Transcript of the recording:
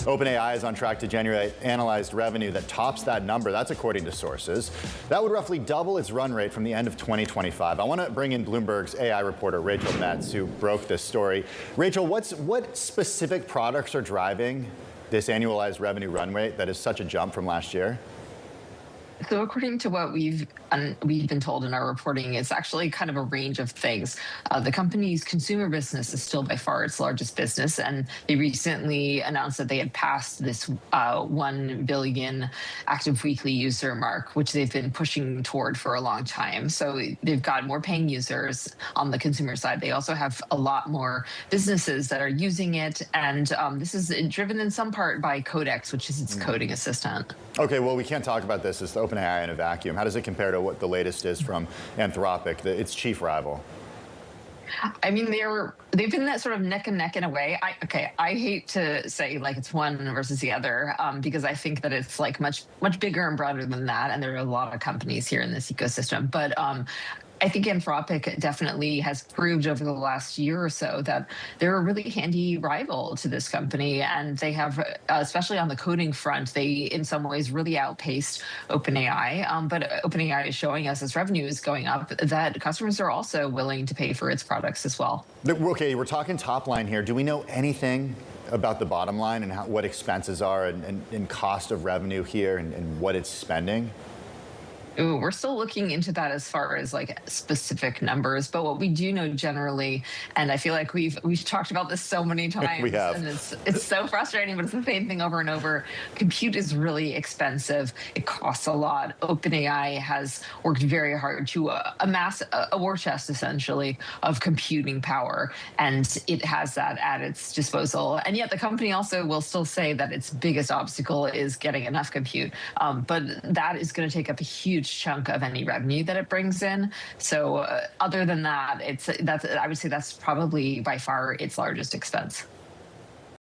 OpenAI is on track to generate analyzed revenue that tops that number. That's according to sources. That would roughly double its run rate from the end of 2025. I want to bring in Bloomberg's AI reporter, Rachel Metz, who broke this story. Rachel, what specific products are driving this annualized revenue run rate that is such a jump from last year? So according to what we've been told in our reporting, it's actually kind of a range of things. The company's consumer business is still by far its largest business, and they recently announced that they had passed this 1 billion active weekly user mark, which they've been pushing toward for a long time. So they've got more paying users on the consumer side. They also have a lot more businesses that are using it, and this is driven in some part by Codex, which is its coding assistant. Okay, well, we can't talk about this as OpenAI in a vacuum. How does it compare to what the latest is from Anthropic, its chief rival? I mean, they've been that sort of neck and neck in a way. I hate to say like it's one versus the other because I think that it's like much bigger and broader than that, and there are a lot of companies here in this ecosystem. But I think Anthropic definitely has proved over the last year or so that they're a really handy rival to this company. And they have, especially on the coding front, they in some ways really outpaced OpenAI. But OpenAI is showing us as revenue is going up that customers are also willing to pay for its products as well. Okay, we're talking top line here. Do we know anything about the bottom line and what expenses are and cost of revenue here and what it's spending? Ooh, we're still looking into that as far as like specific numbers, but what we do know generally, and I feel like we've talked about this so many times, we have. And it's so frustrating, but it's the same thing over and over. Compute is really expensive. It costs a lot. OpenAI has worked very hard to amass a war chest, essentially, of computing power, and it has that at its disposal. And yet the company also will still say that its biggest obstacle is getting enough compute, but that is going to take up a huge chunk of any revenue that it brings in. So other than that, I would say that's probably by far its largest expense.